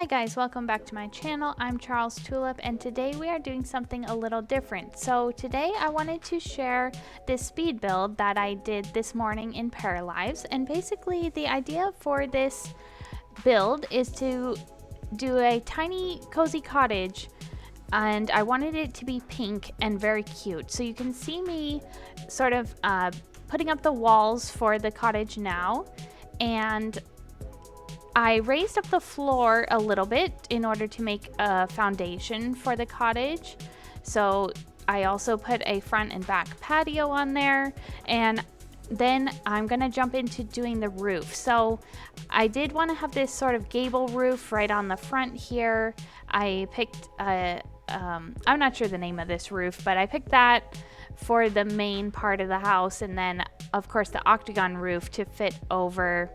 Hi guys, welcome back to my channel. I'm Charles Tulip and today we are doing something a little different. So today I wanted to share this speed build that I did this morning in Paralives, and basically the idea for this build is to do a tiny cozy cottage, and I wanted it to be pink and very cute. So you can see me sort of putting up the walls for the cottage now, and I raised up the floor a little bit in order to make a foundation for the cottage. So I also put a front and back patio on there, and then I'm gonna jump into doing the roof. So I did want to have this sort of gable roof right on the front here. I picked I'm not sure the name of this roof, but I picked that for the main part of the house, and then of course the octagon roof to fit over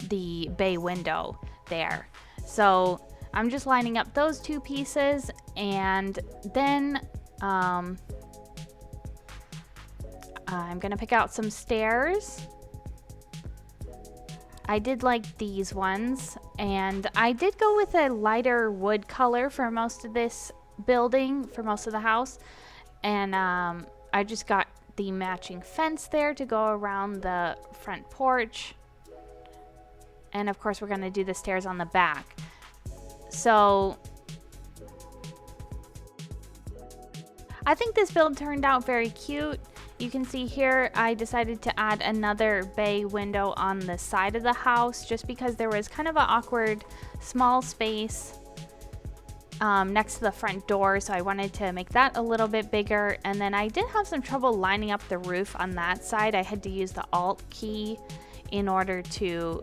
the bay window there. So I'm just lining up those two pieces, and then I'm gonna pick out some stairs. I did like these ones, and I did go with a lighter wood color for most of this building, for most of the house, and I just got the matching fence there to go around the front porch. And of course we're going to do the stairs on the back. So I think this build turned out very cute. You can see here I decided to add another bay window on the side of the house just because there was kind of an awkward small space next to the front door, so I wanted to make that a little bit bigger. And then I did have some trouble lining up the roof on that side. I had to use the Alt key in order to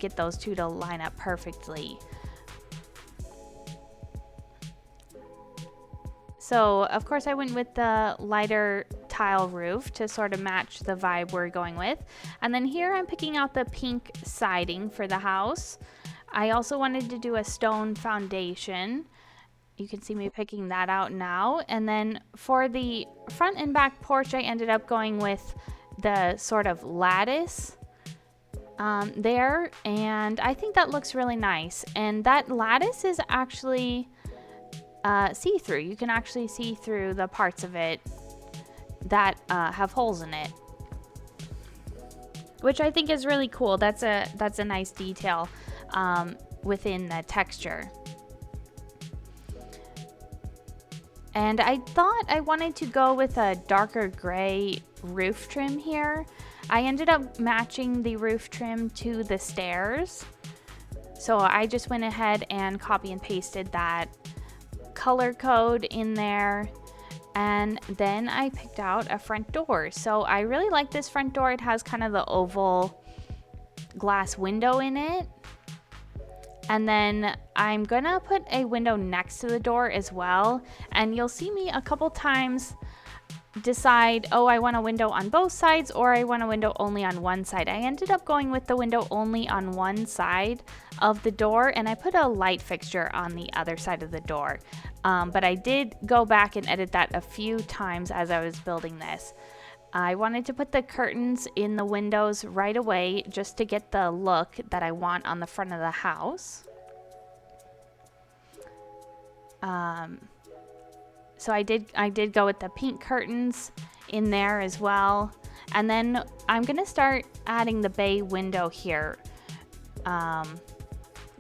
get those two to line up perfectly. So of course I went with the lighter tile roof to sort of match the vibe we're going with. And then here I'm picking out the pink siding for the house. I also wanted to do a stone foundation. You can see me picking that out now. And then for the front and back porch, I ended up going with the sort of lattice there, and I think that looks really nice. And that lattice is actually see-through. You can actually see through the parts of it that have holes in it, which I think is really cool. That's a nice detail within the texture. And I thought I wanted to go with a darker gray roof trim here. I ended up matching the roof trim to the stairs. So I just went ahead and copy and pasted that color code in there. And then I picked out a front door. So I really like this front door. It has kind of the oval glass window in it. And then I'm gonna put a window next to the door as well. And you'll see me a couple times decide, oh, I want a window on both sides, or I want a window only on one side. I ended up going with the window only on one side of the door, and I put a light fixture on the other side of the door. But I did go back and edit that a few times as I was building this. I wanted to put the curtains in the windows right away just to get the look that I want on the front of the house. So I did go with the pink curtains in there as well. And then I'm gonna start adding the bay window here,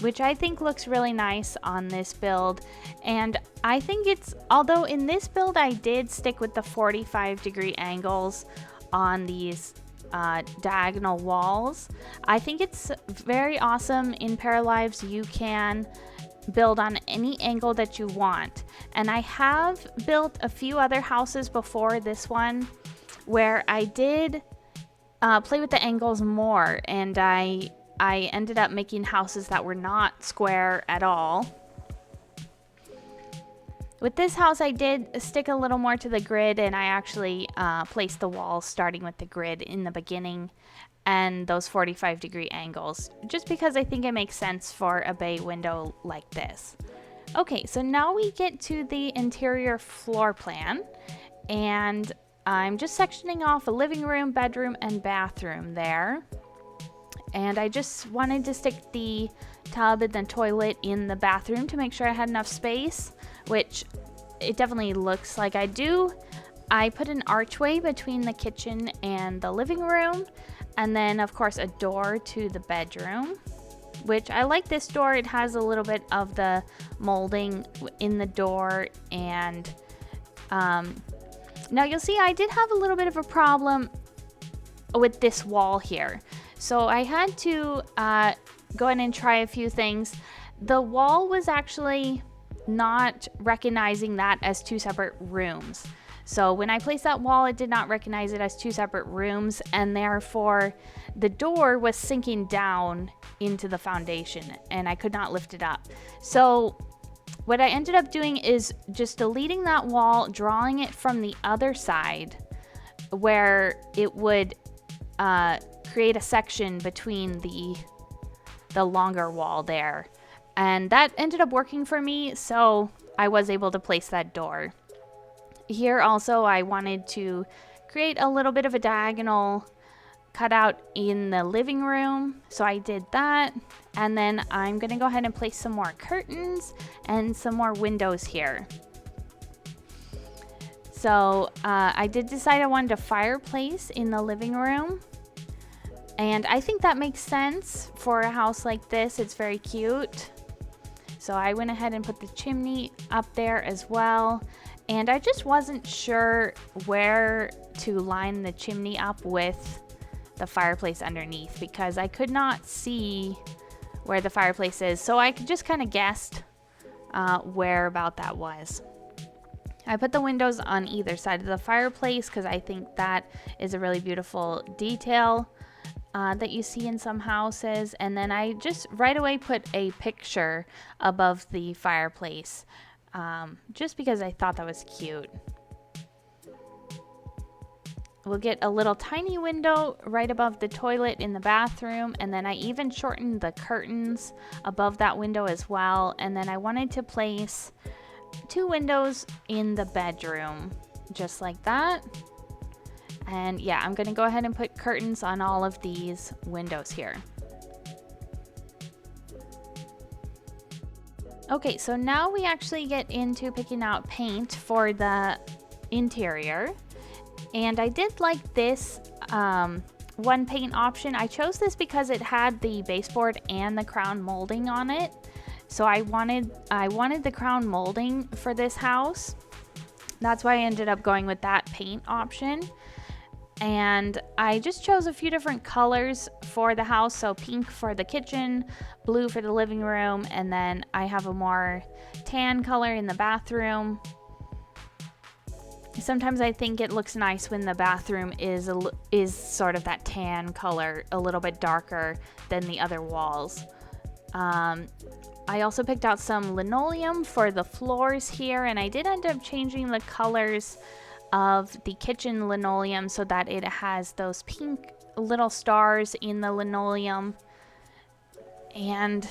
which I think looks really nice on this build. And I think although in this build I did stick with the 45-degree angles on these diagonal walls, I think it's very awesome. In Paralives you can build on any angle that you want. And I have built a few other houses before this one where I did play with the angles more, and I ended up making houses that were not square at all. With this house I did stick a little more to the grid, and I actually placed the walls starting with the grid in the beginning and those 45-degree angles, just because I think it makes sense for a bay window like this. Okay, so now we get to the interior floor plan, and I'm just sectioning off a living room, bedroom, and bathroom there. And I just wanted to stick the tub and the toilet in the bathroom to make sure I had enough space, which it definitely looks like I do. I put an archway between the kitchen and the living room, and then of course a door to the bedroom, which I like this door. It has a little bit of the molding in the door, and now you'll see I did have a little bit of a problem with this wall here. So I had to go in and try a few things. The wall was actually not recognizing that as two separate rooms. So when I placed that wall, it did not recognize it as two separate rooms, and therefore the door was sinking down into the foundation and I could not lift it up. So what I ended up doing is just deleting that wall, drawing it from the other side where it would create a section between the longer wall there. And that ended up working for me, so I was able to place that door. Here also I wanted to create a little bit of a diagonal cutout in the living room, so I did that. And then I'm gonna go ahead and place some more curtains and some more windows here. So I did decide I wanted a fireplace in the living room, and I think that makes sense for a house like this. It's very cute. So I went ahead and put the chimney up there as well. And I just wasn't sure where to line the chimney up with the fireplace underneath, because I could not see where the fireplace is. So I just kind of guessed where about that was. I put the windows on either side of the fireplace because I think that is a really beautiful detail that you see in some houses. And then I just right away put a picture above the fireplace, just because I thought that was cute. We'll get a little tiny window right above the toilet in the bathroom, and then I even shortened the curtains above that window as well. And then I wanted to place 2 windows in the bedroom, just like that. And yeah, I'm gonna go ahead and put curtains on all of these windows here. Okay, so now we actually get into picking out paint for the interior. And I did like this one paint option. I chose this because it had the baseboard and the crown molding on it. So I wanted the crown molding for this house. That's why I ended up going with that paint option. And I just chose a few different colors for the house. So pink for the kitchen, blue for the living room, and then I have a more tan color in the bathroom. Sometimes I think it looks nice when the bathroom is sort of that tan color, a little bit darker than the other walls. I also picked out some linoleum for the floors here, and I did end up changing the colors of the kitchen linoleum so that it has those pink little stars in the linoleum. And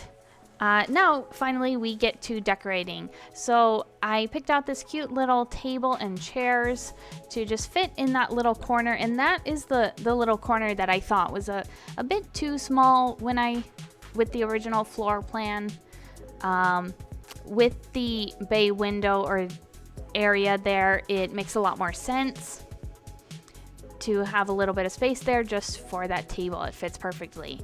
now finally we get to decorating. So I picked out this cute little table and chairs to just fit in that little corner, and that is the little corner that I thought was a bit too small with the original floor plan. With the bay window or area there, it makes a lot more sense to have a little bit of space there just for that table. It fits perfectly.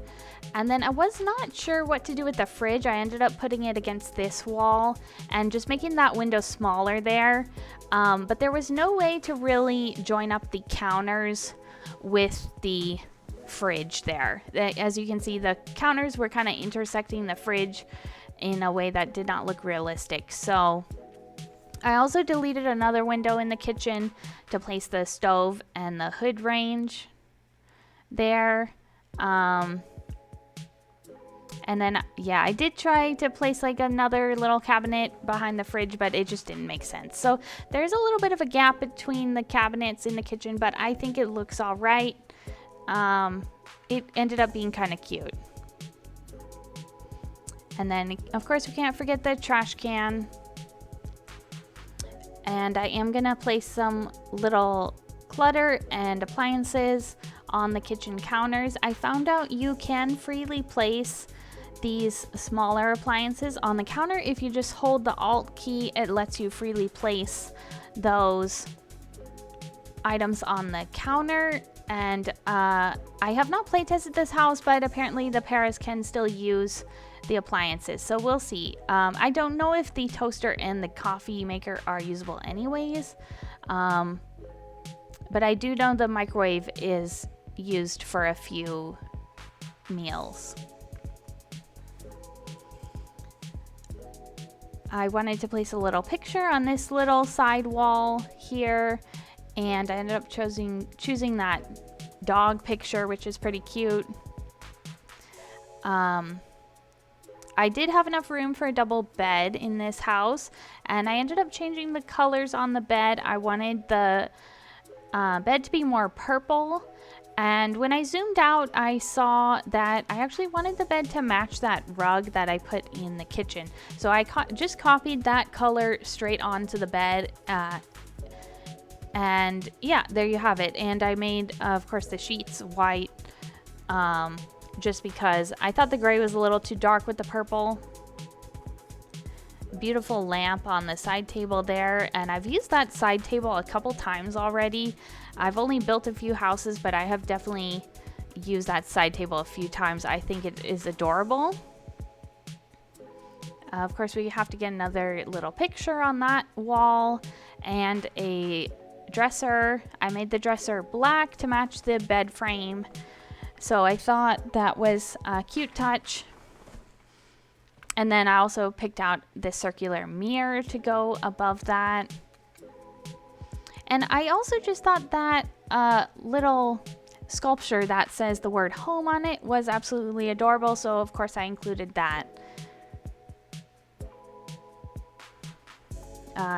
And then I was not sure what to do with the fridge. I ended up putting it against this wall and just making that window smaller there. But there was no way to really join up the counters with the fridge there. As you can see, the counters were kind of intersecting the fridge in a way that did not look realistic. So I also deleted another window in the kitchen to place the stove and the hood range there. And then, yeah, I did try to place like another little cabinet behind the fridge, but it just didn't make sense. So there's a little bit of a gap between the cabinets in the kitchen, but I think it looks all right. It ended up being kind of cute. And then, of course, we can't forget the trash can. And I am gonna place some little clutter and appliances on the kitchen counters. I found out you can freely place these smaller appliances on the counter, if you just hold the Alt key, it lets you freely place those items on the counter. And I have not play tested this house, but apparently the Paras can still use the appliances, so we'll see. I don't know if the toaster and the coffee maker are usable anyways, but I do know the microwave is used for a few meals. I wanted to place a little picture on this little side wall here, and I ended up choosing that dog picture, which is pretty cute. I did have enough room for a double bed in this house, and I ended up changing the colors on the bed. I wanted the bed to be more purple, and when I zoomed out, I saw that I actually wanted the bed to match that rug that I put in the kitchen. So I just copied that color straight onto the bed, and yeah, there you have it. And I made, of course, the sheets white, just because I thought the gray was a little too dark with the purple. Beautiful lamp on the side table there, and I've used that side table a couple times already. I've only built a few houses, but I have definitely used that side table a few times. I think it is adorable. Of course, we have to get another little picture on that wall, and a dresser. I made the dresser black to match the bed frame. So I thought that was a cute touch. And then I also picked out this circular mirror to go above that. And I also just thought that little sculpture that says the word home on it was absolutely adorable. So of course I included that.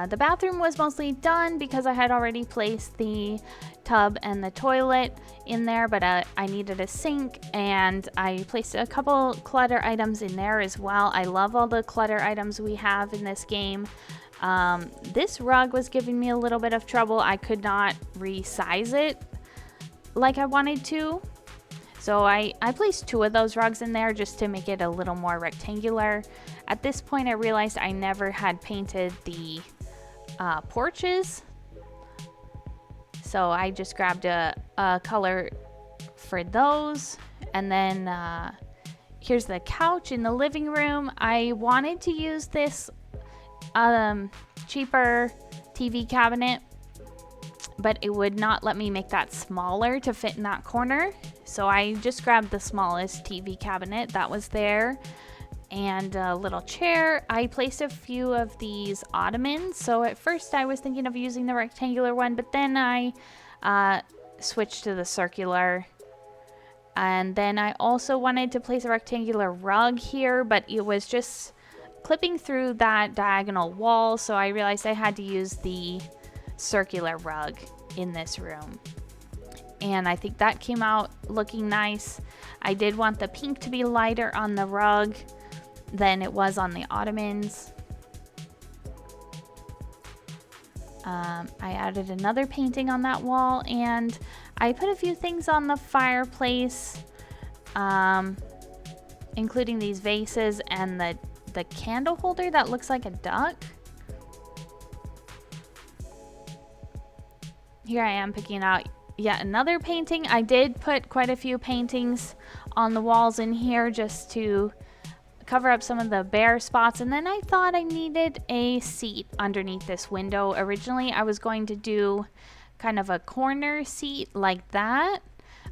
The bathroom was mostly done because I had already placed the tub and the toilet in there, but I needed a sink, and I placed a couple clutter items in there as well. I love all the clutter items we have in this game. This rug was giving me a little bit of trouble. I could not resize it like I wanted to. So I placed 2 of those rugs in there just to make it a little more rectangular. At this point I realized I never had painted the porches. So I just grabbed a color for those. And then here's the couch in the living room. I wanted to use this cheaper TV cabinet, but it would not let me make that smaller to fit in that corner. So I just grabbed the smallest TV cabinet that was there, and a little chair. I placed a few of these ottomans. So at first I was thinking of using the rectangular one, but then I switched to the circular. And then I also wanted to place a rectangular rug here, but it was just clipping through that diagonal wall, so I realized I had to use the circular rug in this room. And I think that came out looking nice. I did want the pink to be lighter on the rug than it was on the ottomans. I added another painting on that wall, and I put a few things on the fireplace, including these vases and the candle holder that looks like a duck. Here I am picking out yet another painting. I did put quite a few paintings on the walls in here just to cover up some of the bare spots, and then I thought I needed a seat underneath this window. Originally I was going to do kind of a corner seat like that.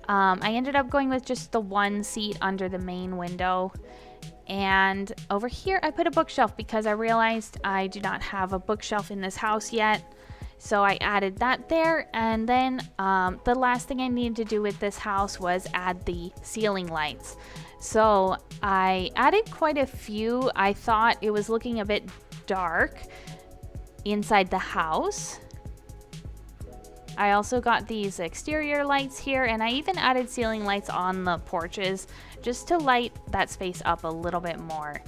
I ended up going with just the one seat under the main window, and over here I put a bookshelf because I realized I do not have a bookshelf in this house yet. So I added that there, and then the last thing I needed to do with this house was add the ceiling lights. So I added quite a few. I thought it was looking a bit dark inside the house. I also got these exterior lights here, and I even added ceiling lights on the porches just to light that space up a little bit more.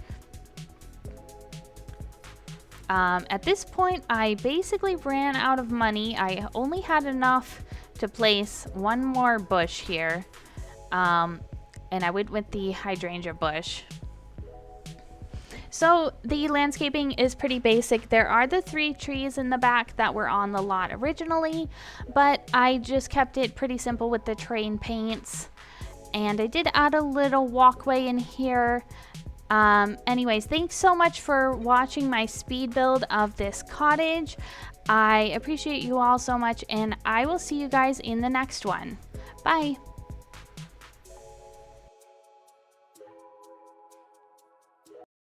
At this point, I basically ran out of money. I only had enough to place one more bush here, and I went with the hydrangea bush. So the landscaping is pretty basic. There are the 3 trees in the back that were on the lot originally, but I just kept it pretty simple with the train paints. And I did add a little walkway in here. Anyways, thanks so much for watching my speed build of this cottage. I appreciate you all so much, and I will see you guys in the next one. Bye.